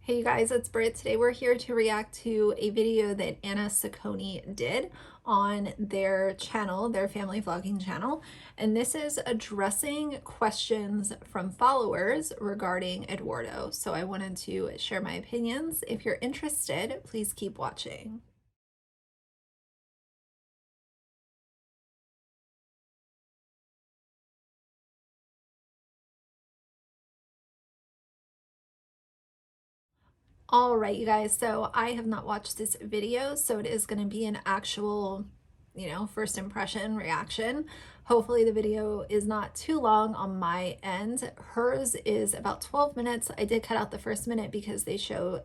Hey you guys, it's Britt. Today we're here to react to a video that Anna Saccone did on their channel, their family vlogging channel. And this is addressing questions from followers regarding Eduardo. So I wanted to share my opinions. If you're interested, please keep watching. All right, you guys, so I have not watched this video, so it is going to be an actual, first impression reaction. Hopefully the video is not too long on my end. Hers is about 12 minutes. I did cut out the first minute because they show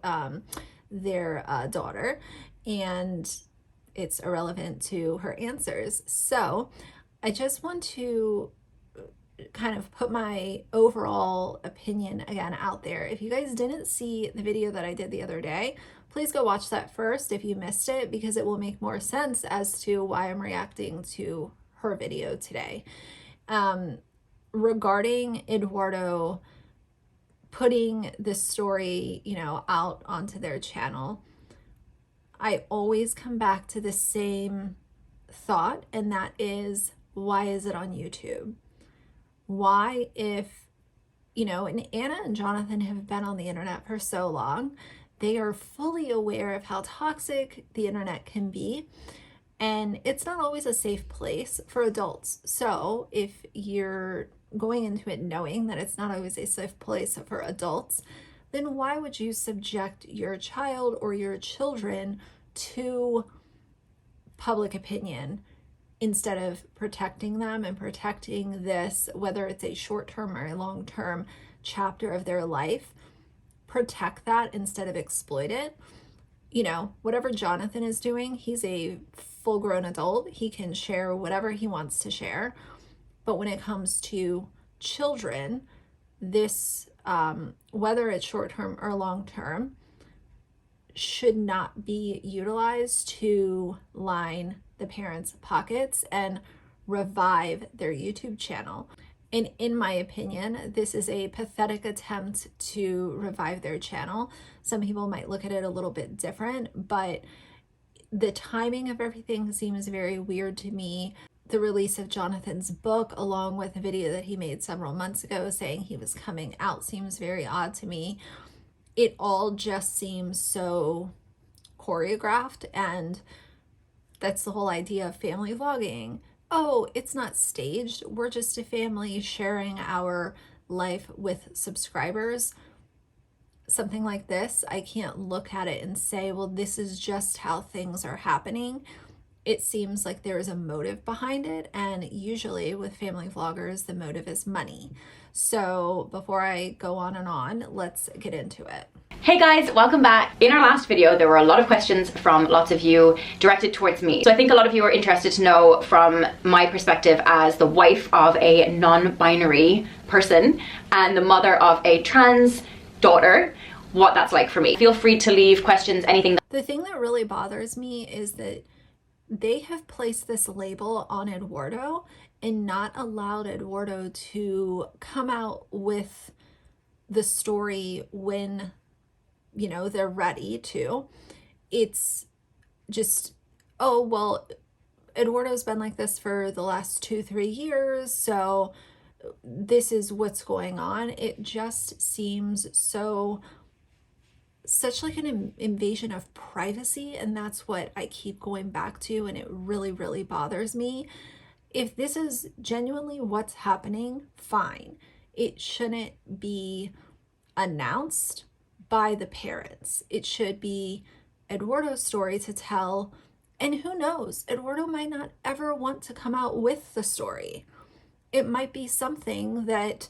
their daughter, and it's irrelevant to her answers. So I just want to kind of put my overall opinion again out there. If you guys didn't see the video that I did the other day, please go watch that first if you missed it, because it will make more sense as to why I'm reacting to her video today. Regarding Eduardo putting this story, out onto their channel, I always come back to the same thought, and that is, why is it on YouTube? Why, if, and Anna and Jonathan have been on the internet for so long, they are fully aware of how toxic the internet can be, and it's not always a safe place for adults. So if you're going into it knowing that it's not always a safe place for adults, then why would you subject your child or your children to public opinion instead of protecting them and protecting this, whether it's a short-term or a long-term chapter of their life? Protect that instead of exploit it. Whatever Jonathan is doing, he's a full-grown adult. He can share whatever he wants to share. But when it comes to children, this, whether it's short-term or long-term, should not be utilized to line the parents' pockets and revive their YouTube channel. And in my opinion, this is a pathetic attempt to revive their channel. Some people might look at it a little bit different, but the timing of everything seems very weird to me. The release of Jonathan's book, along with a video that he made several months ago saying he was coming out, seems very odd to me. It all just seems so choreographed, and that's the whole idea of family vlogging. Oh, it's not staged. We're just a family sharing our life with subscribers. Something like this, I can't look at it and say, well, this is just how things are happening. It seems like there is a motive behind it, and usually with family vloggers, the motive is money. So before I go on and on, let's get into it. Hey guys, welcome back. In our last video, there were a lot of questions from lots of you directed towards me. So I think a lot of you are interested to know from my perspective as the wife of a non-binary person and the mother of a trans daughter, what that's like for me. Feel free to leave questions, anything. The thing that really bothers me is that they have placed this label on Eduardo and not allowed Eduardo to come out with the story when they're ready to. It's just, oh, well, Eduardo's been like this for the last 2-3 years, so this is what's going on. It just seems such like an invasion of privacy, and that's what I keep going back to, and it really, really bothers me. If this is genuinely what's happening, fine. It shouldn't be announced by the parents. It should be Eduardo's story to tell, and who knows, Eduardo might not ever want to come out with the story. It might be something that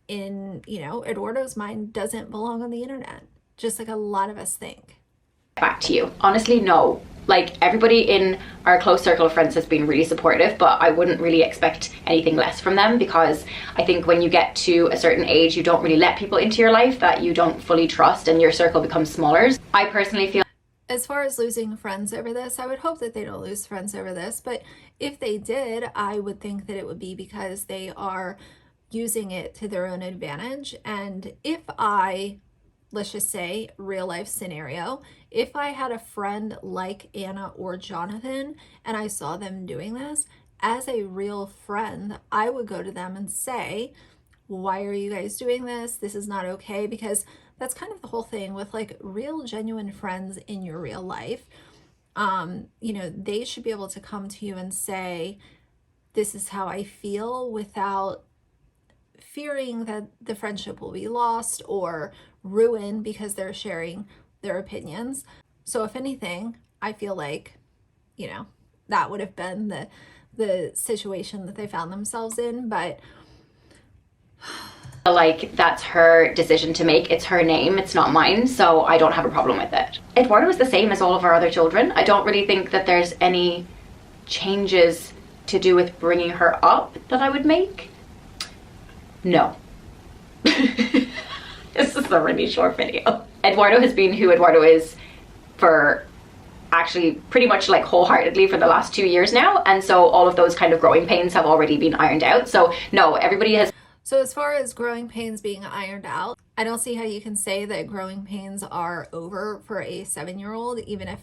in Eduardo's mind doesn't belong on the internet, just like a lot of us think. Back to you. Honestly, no. Like, everybody in our close circle of friends has been really supportive, but I wouldn't really expect anything less from them, because I think when you get to a certain age, you don't really let people into your life that you don't fully trust, and your circle becomes smaller. I personally feel, as far as losing friends over this, I would hope that they don't lose friends over this, but if they did, I would think that it would be because they are using it to their own advantage. And if I let's just say, real life scenario. If I had a friend like Anna or Jonathan and I saw them doing this, as a real friend, I would go to them and say, why are you guys doing this? This is not okay. Because that's kind of the whole thing with like real, genuine friends in your real life. You know, they should be able to come to you and say, this is how I feel, without fearing that the friendship will be lost or ruined because they're sharing their opinions. So if anything, I feel like, you know, that would have been the situation that they found themselves in. But like, that's her decision to make. It's her name, it's not mine, so I don't have a problem with it. Eduardo is the same as all of our other children. I don't really think that there's any changes to do with bringing her up that I would make. No. This is a really short video. Eduardo has been who Eduardo is for actually pretty much like wholeheartedly for the last 2 years now, and so all of those kind of growing pains have already been ironed out. So no, everybody has. So as far as growing pains being ironed out, I don't see how you can say that growing pains are over for a 7-year-old, even if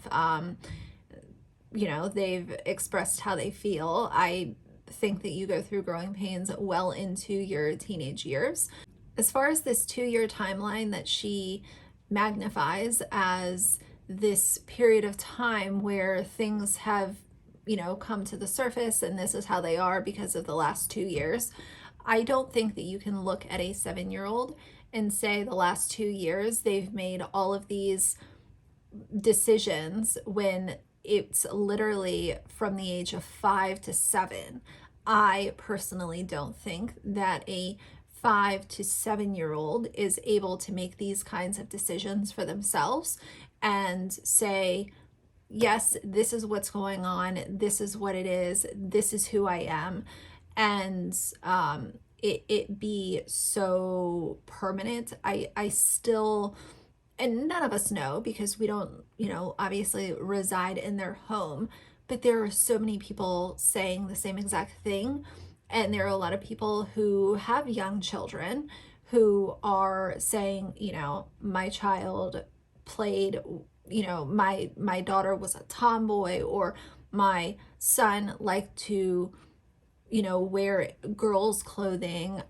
you know, they've expressed how they feel. I think that you go through growing pains well into your teenage years. As far as this 2-year timeline that she magnifies as this period of time where things have, you know, come to the surface and this is how they are because of the last 2 years, I don't think that you can look at a 7-year-old and say the last 2 years they've made all of these decisions when it's literally from the age of 5 to 7. I personally don't think that a 5 to 7-year-old is able to make these kinds of decisions for themselves and say, yes, this is what's going on, this is what it is, this is who I am, and it be so permanent. I still, and none of us know because we don't, you know, obviously reside in their home, but there are so many people saying the same exact thing. And there are a lot of people who have young children who are saying, you know, my child played, you know, my daughter was a tomboy, or my son liked to, you know, wear girls' clothing,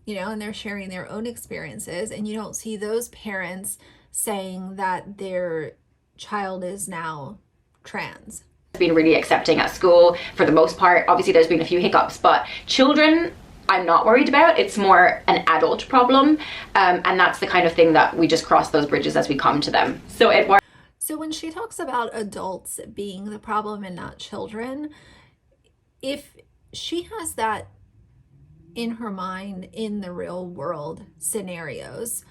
you know, and they're sharing their own experiences. And you don't see those parents saying that their child is now trans. Been really accepting at school for the most part. Obviously there's been a few hiccups, but children I'm not worried about. It's more an adult problem, and that's the kind of thing that we just cross those bridges as we come to them. So Edward. So when she talks about adults being the problem and not children, if she has that in her mind in the real world scenarios,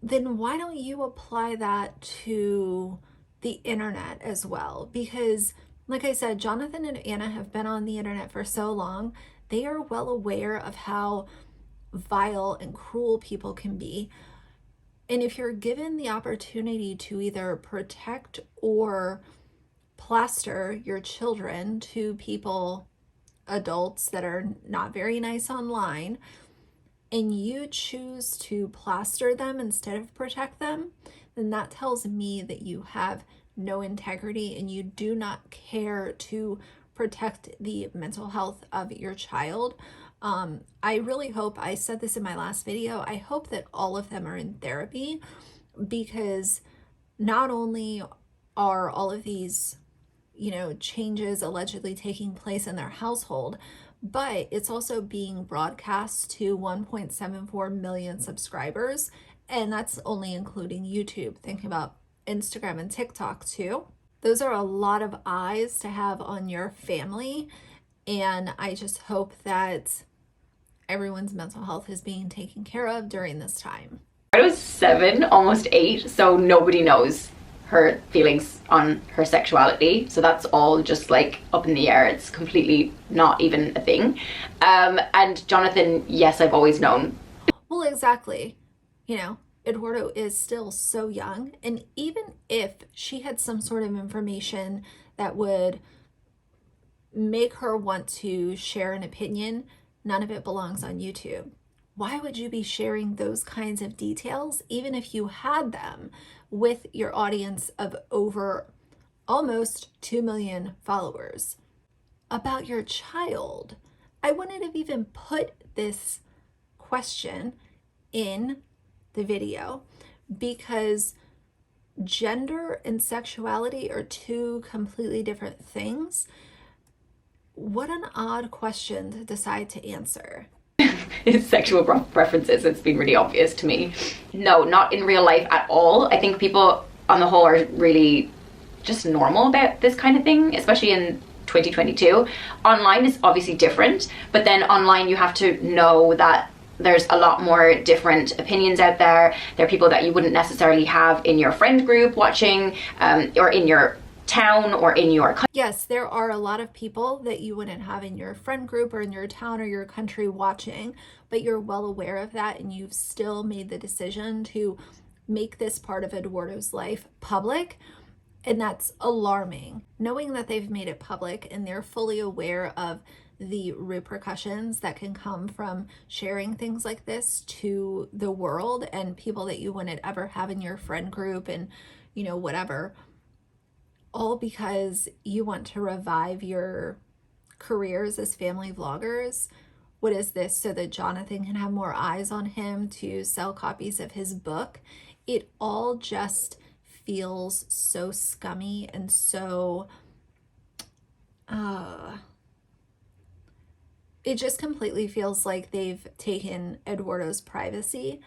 then why don't you apply that to the internet as well? Because like I said, Jonathan and Anna have been on the internet for so long. They are well aware of how vile and cruel people can be. And if you're given the opportunity to either protect or plaster your children to people, adults that are not very nice online, and you choose to plaster them instead of protect them, then that tells me that you have no integrity and you do not care to protect the mental health of your child. I really hope, I said this in my last video, I hope that all of them are in therapy, because not only are all of these, you know, changes allegedly taking place in their household, but it's also being broadcast to 1.74 million subscribers, and that's only including YouTube. Think about Instagram and TikTok too. Those are a lot of eyes to have on your family, and I just hope that everyone's mental health is being taken care of during this time. I was 7, almost 8, so nobody knows her feelings on her sexuality, so that's all just like up in the air. It's completely not even a thing. And Jonathan, yes, I've always known. Well, exactly. You know, Eduardo is still so young, and even if she had some sort of information that would make her want to share an opinion, none of it belongs on YouTube. why would you be sharing those kinds of details, even if you had them, with your audience of over almost 2 million followers? About your child, I wouldn't have even put this question in the video, because gender and sexuality are two completely different things. What an odd question to decide to answer. His sexual preferences, it's been really obvious to me. No, not in real life at all. I think people on the whole are really just normal about this kind of thing, especially in 2022. Online is obviously different, but then online you have to know that there's a lot more different opinions out there. There are people that you wouldn't necessarily have in your friend group watching, or in your town or in your country. Yes, there are a lot of people that you wouldn't have in your friend group or in your town or your country watching, but you're well aware of that, and you've still made the decision to make this part of Eduardo's life public. And that's alarming. Knowing that they've made it public and they're fully aware of the repercussions that can come from sharing things like this to the world and people that you wouldn't ever have in your friend group and, you know, whatever, all because you want to revive your careers as family vloggers. What is this? So that Jonathan can have more eyes on him to sell copies of his book. It all just feels so scummy and so it just completely feels like they've taken Eduardo's privacy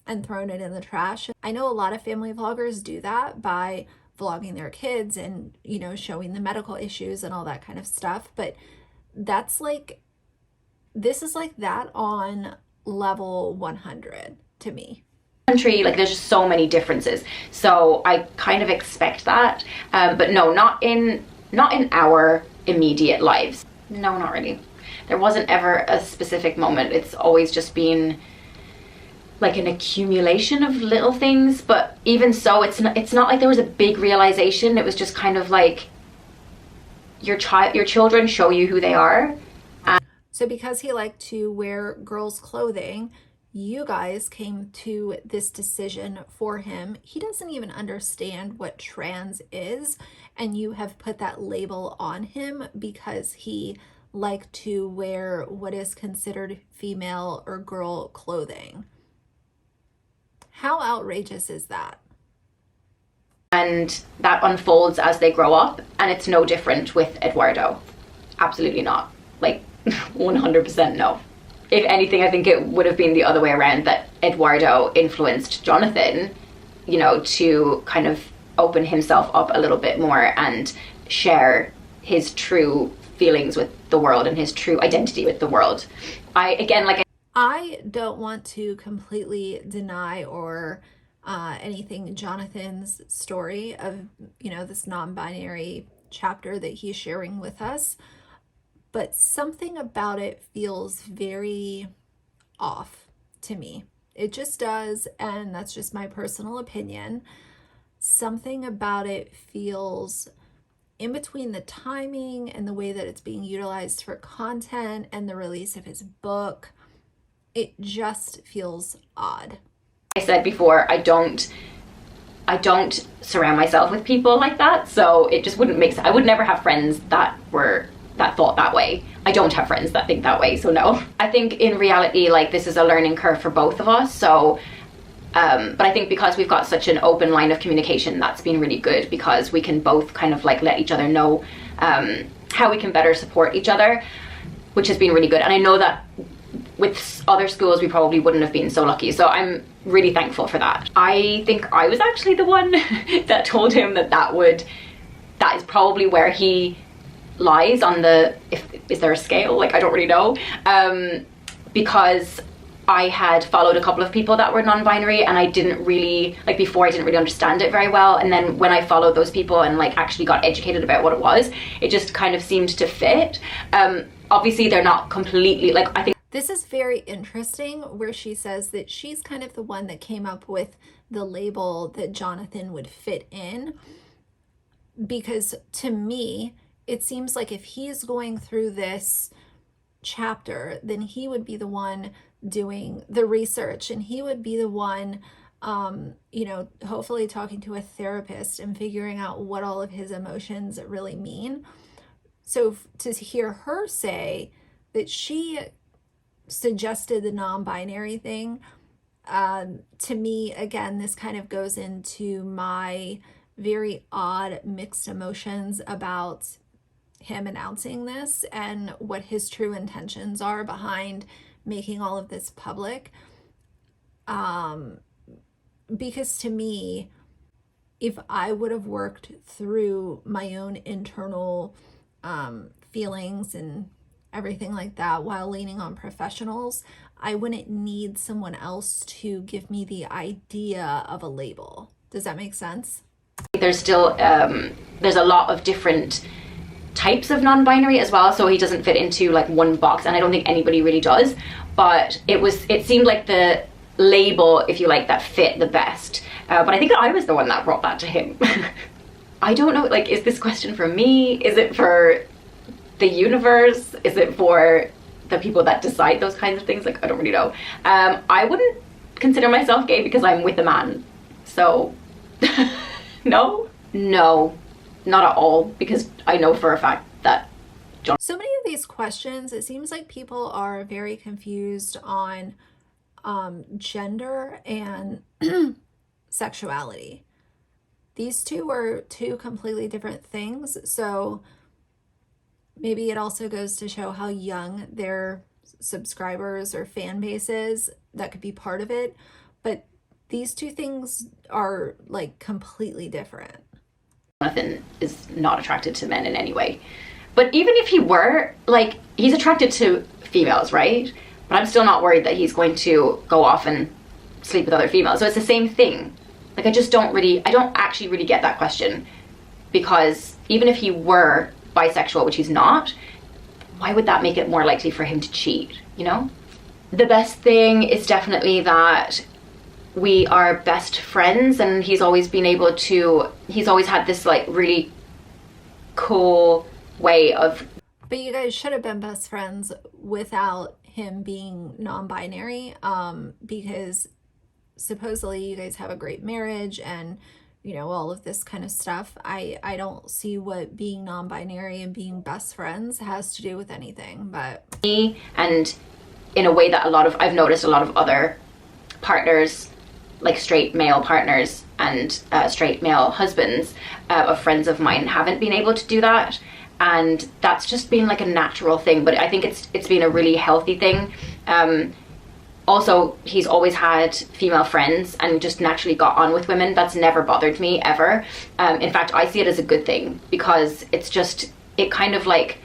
and thrown it in the trash. I know a lot of family vloggers do that by vlogging their kids and, you know, showing the medical issues and all that kind of stuff, but that's like, this is like that on level 100 to me. Country, like there's just so many differences, so I kind of expect that, but no, not in our immediate lives. No, not really. There wasn't ever a specific moment. It's always just been like an accumulation of little things, but even so, it's not like there was a big realization. It was just kind of like your children show you who they are. So because he liked to wear girls' clothing, you guys came to this decision for him. He doesn't even understand what trans is, and you have put that label on him because he liked to wear what is considered female or girl clothing. How outrageous is that? And that unfolds as they grow up, and it's no different with Eduardo. Absolutely not. Like 100% no. If anything, I think it would have been the other way around, that Eduardo influenced Jonathan, you know, to kind of open himself up a little bit more and share his true feelings with the world and his true identity with the world. I don't want to completely deny or anything Jonathan's story of, you know, this non-binary chapter that he's sharing with us, but something about it feels very off to me. It just does, and that's just my personal opinion. Something about it feels in between the timing and the way that it's being utilized for content and the release of his book. It just feels odd. I said before, I don't surround myself with people like that, so it just wouldn't make sense. I would never have friends that thought that way. I don't have friends that think that way, so no. I think in reality, like, this is a learning curve for both of us, so but I think because we've got such an open line of communication, that's been really good, because we can both kind of like let each other know how we can better support each other, which has been really good. And I know that with other schools we probably wouldn't have been so lucky, so I'm really thankful for that. I think I was actually the one that told him that is probably where he lies on the, is there a scale? Like, I don't really know, because I had followed a couple of people that were non-binary, and I didn't really, like, before I didn't really understand it very well, and then when I followed those people and like actually got educated about what it was, it just kind of seemed to fit. Obviously they're not completely, like, I think this is very interesting, where she says that she's kind of the one that came up with the label that Jonathan would fit in, because to me it seems like if he's going through this chapter, then he would be the one doing the research, and he would be the one, hopefully talking to a therapist and figuring out what all of his emotions really mean. So to hear her say that she suggested the non-binary thing, to me, again, this kind of goes into my very odd mixed emotions about him announcing this and what his true intentions are behind making all of this public. Because to me, if I would have worked through my own internal feelings and everything like that while leaning on professionals, I wouldn't need someone else to give me the idea of a label. Does that make sense? There's still there's a lot of different types of non-binary as well, so he doesn't fit into like one box, and I don't think anybody really does, but it seemed like the label, if you like, that fit the best, but I think I was the one that brought that to him. I don't know, like, is this question for me? Is it for the universe? Is it for the people that decide those kinds of things? Like, I don't really know. I wouldn't consider myself gay because I'm with a man, so no, not at all, because I know for a fact that so many of these questions, it seems like people are very confused on gender and sexuality. These two are two completely different things, so maybe it also goes to show how young their subscribers or fan base is. That could be part of it, but these two things are like completely different. Jonathan is not attracted to men in any way, but even if he were, like, he's attracted to females, right? But I'm still not worried that he's going to go off and sleep with other females. So it's the same thing. Like, I don't actually really get that question, because even if he were bisexual, which he's not, why would that make it more likely for him to cheat, you know? The best thing is definitely that we are best friends, and he's always had this like really cool way of... But you guys should have been best friends without him being non-binary, because supposedly you guys have a great marriage and, you know, all of this kind of stuff. I don't see what being non-binary and being best friends has to do with anything, but... And in a way that I've noticed a lot of other partners, like straight male partners and straight male husbands of friends of mine, haven't been able to do that. And that's just been like a natural thing, but I think it's been a really healthy thing. Also, he's always had female friends and just naturally got on with women. That's never bothered me, ever. In fact, I see it as a good thing, because it kind of like,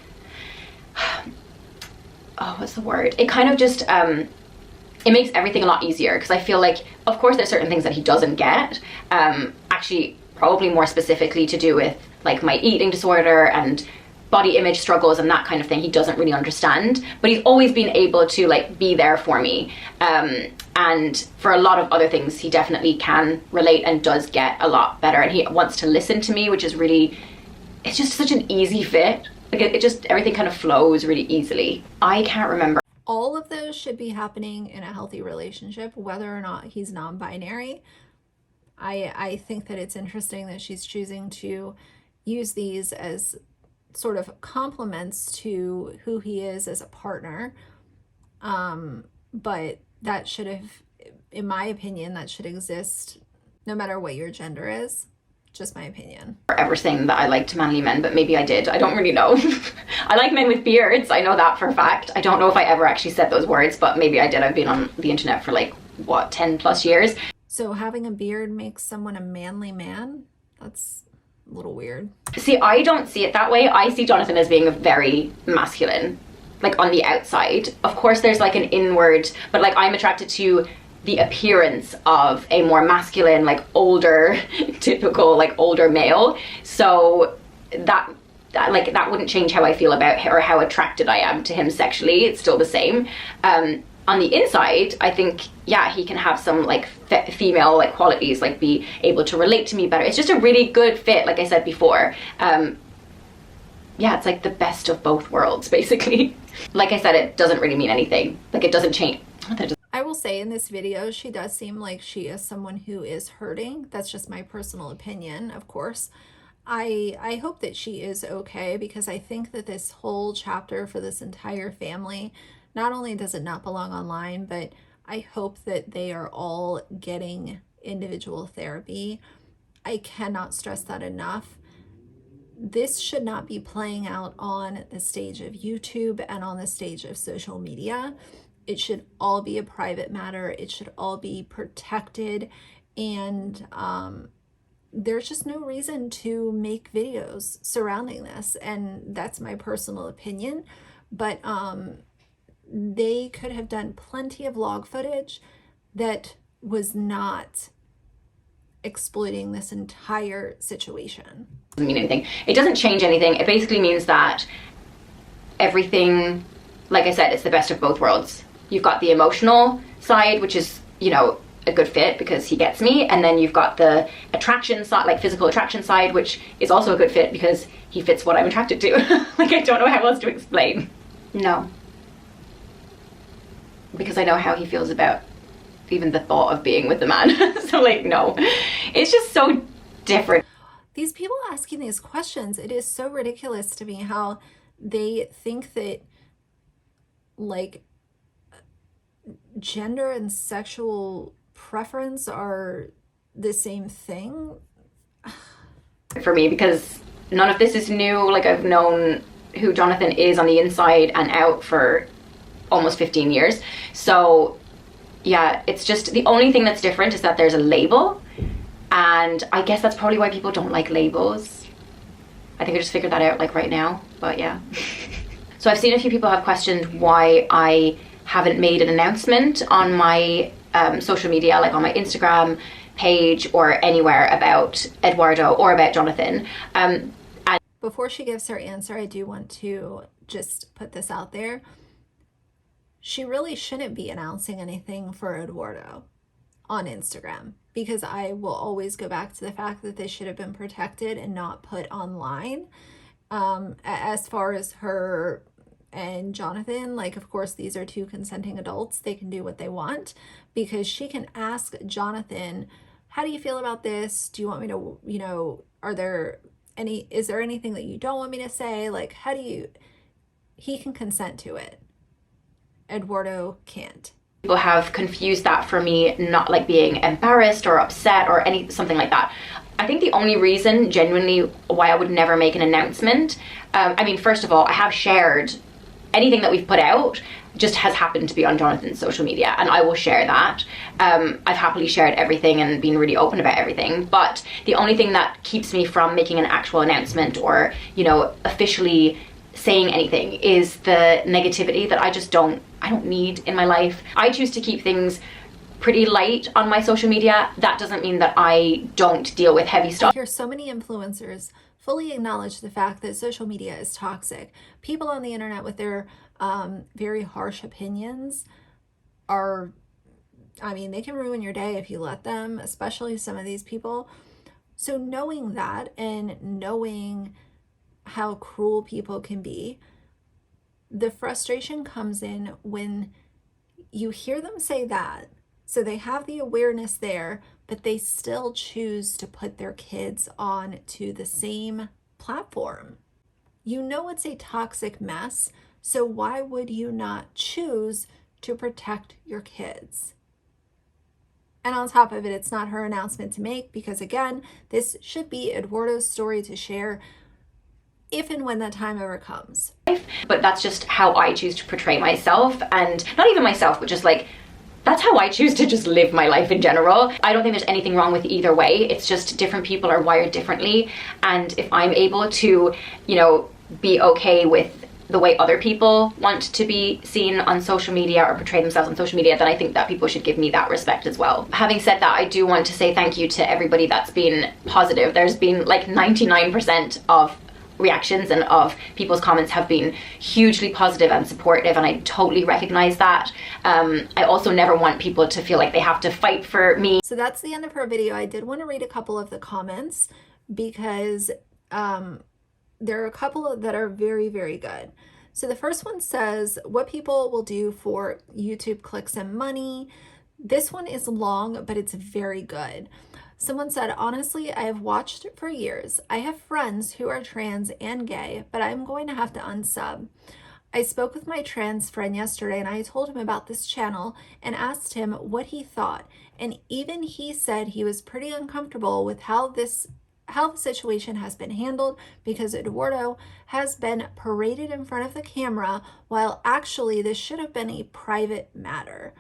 oh, what's the word? It kind of just, it makes everything a lot easier, because I feel like, of course, there's certain things that he doesn't get, actually probably more specifically to do with like my eating disorder and body image struggles and that kind of thing. He doesn't really understand, but he's always been able to like be there for me, and for a lot of other things he definitely can relate and does get a lot better, and he wants to listen to me, which is really, it's just such an easy fit. Like it just, everything kind of flows really easily. I can't remember. All of those should be happening in a healthy relationship, whether or not he's non-binary. I think that it's interesting that she's choosing to use these as sort of compliments to who he is as a partner. But that should have, in my opinion, that should exist no matter what your gender is. Just my opinion. Ever saying that I liked manly men, but maybe I did. I don't really know. I like men with beards. I know that for a fact. I don't know if I ever actually said those words, but maybe I did. I've been on the internet for like, what, 10 plus years. So having a beard makes someone a manly man? That's a little weird. See, I don't see it that way. I see Jonathan as being very masculine, like on the outside. Of course, there's like an inward, but like I'm attracted to the appearance of a more masculine, like older, typical like older male. So that wouldn't change how I feel about him or how attracted I am to him sexually. It's still the same. On the inside, I think, yeah, he can have some like female like qualities, like be able to relate to me better. It's just a really good fit, like I said before. Yeah, it's like the best of both worlds, basically. Like I said, it doesn't really mean anything. Like it doesn't change. I will say in this video, she does seem like she is someone who is hurting. That's just my personal opinion, of course. I hope that she is okay, because I think that this whole chapter for this entire family, not only does it not belong online, but I hope that they are all getting individual therapy. I cannot stress that enough. This should not be playing out on the stage of YouTube and on the stage of social media. It should all be a private matter. It should all be protected. And there's just no reason to make videos surrounding this. And that's my personal opinion. But they could have done plenty of log footage that was not exploiting this entire situation. Doesn't mean anything. It doesn't change anything. It basically means that everything, like I said, it's the best of both worlds. You've got the emotional side, which is, you know, a good fit because he gets me, and then you've got the attraction side, like physical attraction side, which is also a good fit because he fits what I'm attracted to. Like, I don't know how else to explain. No. Because I know how he feels about even the thought of being with the man. So like, no, it's just so different. These people asking these questions, it is so ridiculous to me how they think that like gender and sexual preference are the same thing. For me, because none of this is new. Like, I've known who Jonathan is on the inside and out for almost 15 years. So yeah, it's just the only thing that's different is that there's a label, and I guess that's probably why people don't like labels. I think I just figured that out like right now, but yeah. So I've seen a few people have questioned why I haven't made an announcement on my social media, like on my Instagram page or anywhere, about Eduardo or about Jonathan. And before she gives her answer, I do want to just put this out there. She really shouldn't be announcing anything for Eduardo on Instagram, because I will always go back to the fact that this should have been protected and not put online. As far as her and Jonathan, like, of course, these are two consenting adults. They can do what they want, because she can ask Jonathan, how do you feel about this? Do you want me to, you know, is there anything that you don't want me to say? Like, he can consent to it. Eduardo can't. People have confused that for me, not like being embarrassed or upset or something like that. I think the only reason genuinely why I would never make an announcement, I mean, first of all, I have shared anything that we've put out, just has happened to be on Jonathan's social media, and I will share that. I've happily shared everything and been really open about everything, but the only thing that keeps me from making an actual announcement or, you know, officially saying anything is the negativity that I don't need in my life. I choose to keep things pretty light on my social media. That doesn't mean that I don't deal with heavy stuff. I hear so many influencers fully acknowledge the fact that social media is toxic. People on the internet with their very harsh opinions are, I mean, they can ruin your day if you let them, especially some of these people. So knowing that and knowing how cruel people can be, the frustration comes in when you hear them say that. So they have the awareness there, but they still choose to put their kids on to the same platform. You know it's a toxic mess, so why would you not choose to protect your kids? And on top of it, it's not her announcement to make, because again, this should be Eduardo's story to share if and when that time ever comes. But that's just how I choose to portray myself, and not even myself, but just like, that's how I choose to just live my life in general. I don't think there's anything wrong with either way. It's just different people are wired differently. And if I'm able to, you know, be okay with the way other people want to be seen on social media or portray themselves on social media, then I think that people should give me that respect as well. Having said that, I do want to say thank you to everybody that's been positive. There's been like 99% of reactions and of people's comments have been hugely positive and supportive, and I totally recognize that. I also never want people to feel like they have to fight for me. So that's the end of her video. I did want to read a couple of the comments, because there are a couple that are very, very good. So the first one says, what people will do for YouTube clicks and money. This one is long, but it's very good. Someone said, honestly, I have watched for years. I have friends who are trans and gay, but I'm going to have to unsub. I spoke with my trans friend yesterday and I told him about this channel and asked him what he thought. And even he said he was pretty uncomfortable with how the situation has been handled because Eduardo has been paraded in front of the camera while actually this should have been a private matter.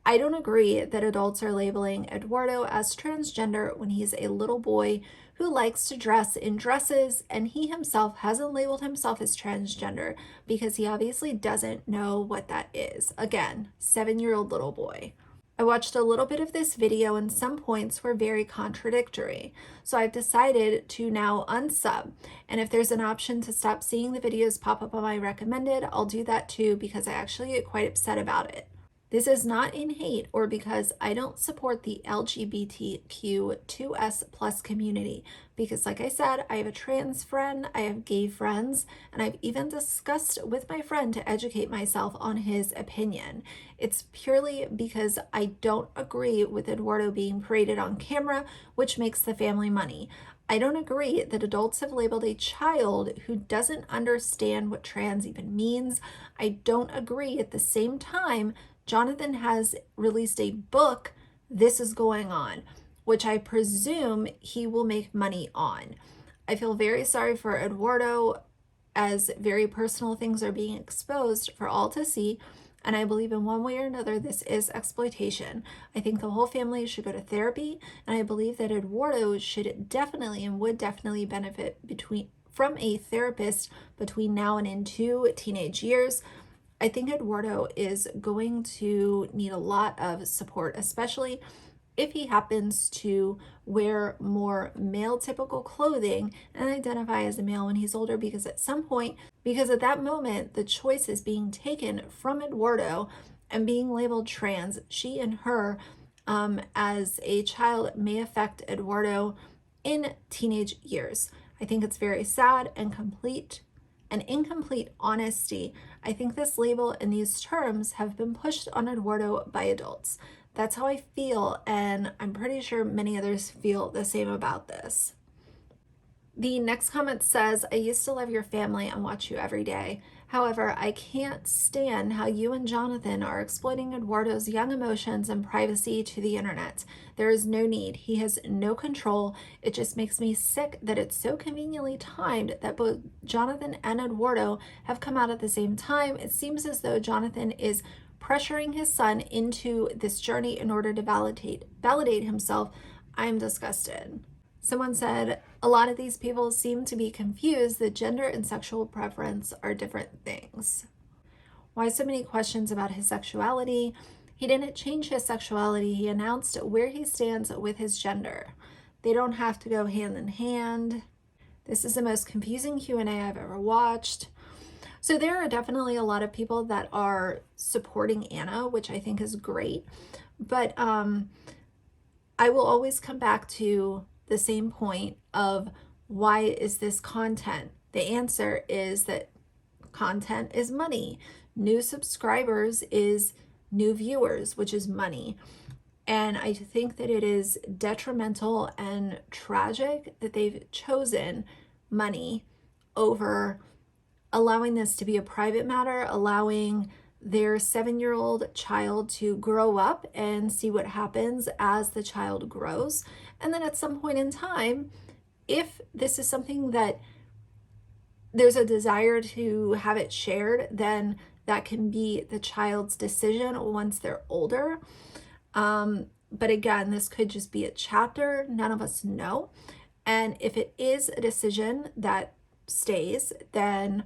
I don't agree that adults are labeling Eduardo as transgender when he's a little boy who likes to dress in dresses, and he himself hasn't labeled himself as transgender because he obviously doesn't know what that is. Again, 7-year-old little boy. I watched a little bit of this video and some points were very contradictory. So I've decided to now unsub. And if there's an option to stop seeing the videos pop up on my recommended, I'll do that too because I actually get quite upset about it. This is not in hate or because I don't support the LGBTQ2S plus community because like I said, I have a trans friend, I have gay friends, and I've even discussed with my friend to educate myself on his opinion. It's purely because I don't agree with Eduardo being paraded on camera, which makes the family money. I don't agree that adults have labeled a child who doesn't understand what trans even means. I don't agree at the same time Jonathan has released a book, This Is Going On, which I presume he will make money on. I feel very sorry for Eduardo as very personal things are being exposed for all to see. And I believe in one way or another, this is exploitation. I think the whole family should go to therapy. And I believe that Eduardo should definitely and would definitely benefit from a therapist between now and into teenage years. I think Eduardo is going to need a lot of support, especially if he happens to wear more male typical clothing and identify as a male when he's older, because at that moment, the choice is being taken from Eduardo and being labeled trans. She and her as a child may affect Eduardo in teenage years. I think it's very sad and incomplete honesty. I think this label and these terms have been pushed on Eduardo by adults. That's how I feel, and I'm pretty sure many others feel the same about this. The next comment says, I used to love your family and watch you every day. However, I can't stand how you and Jonathan are exploiting Eduardo's young emotions and privacy to the internet. There is no need. He has no control. It just makes me sick that it's so conveniently timed that both Jonathan and Eduardo have come out at the same time. It seems as though Jonathan is pressuring his son into this journey in order to validate himself. I'm disgusted. Someone said, a lot of these people seem to be confused that gender and sexual preference are different things. Why so many questions about his sexuality? He didn't change his sexuality. He announced where he stands with his gender. They don't have to go hand in hand. This is the most confusing Q&A I've ever watched. So there are definitely a lot of people that are supporting Anna, which I think is great. But I will always come back to the same point of why is this content? The answer is that content is money. New subscribers is new viewers, which is money. And I think that it is detrimental and tragic that they've chosen money over allowing this to be a private matter, allowing their 7-year-old child to grow up and see what happens as the child grows. And then at some point in time, if this is something that there's a desire to have it shared, then that can be the child's decision once they're older. But again, this could just be a chapter. None of us know. And if it is a decision that stays, then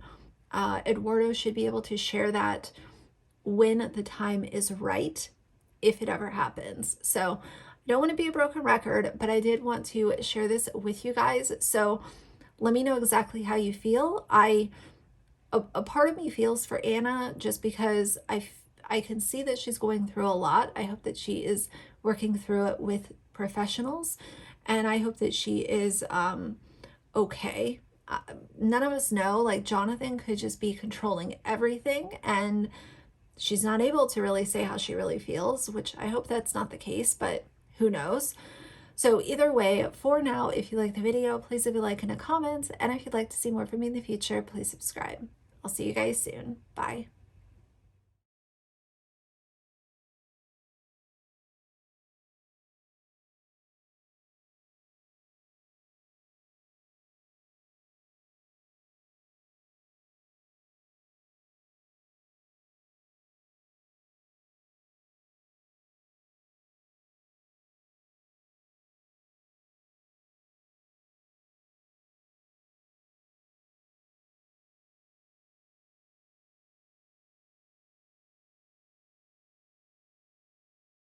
Eduardo should be able to share that when the time is right, if it ever happens. So I don't want to be a broken record, but I did want to share this with you guys. So let me know exactly how you feel. A part of me feels for Anna just because I can see that she's going through a lot. I hope that she is working through it with professionals, and I hope that she is okay. none of us know. Like, Jonathan could just be controlling everything, and she's not able to really say how she really feels, which I hope that's not the case, but who knows. So either way, for now, if you like the video, please leave a like and a comment. And if you'd like to see more from me in the future, please subscribe. I'll see you guys soon. Bye.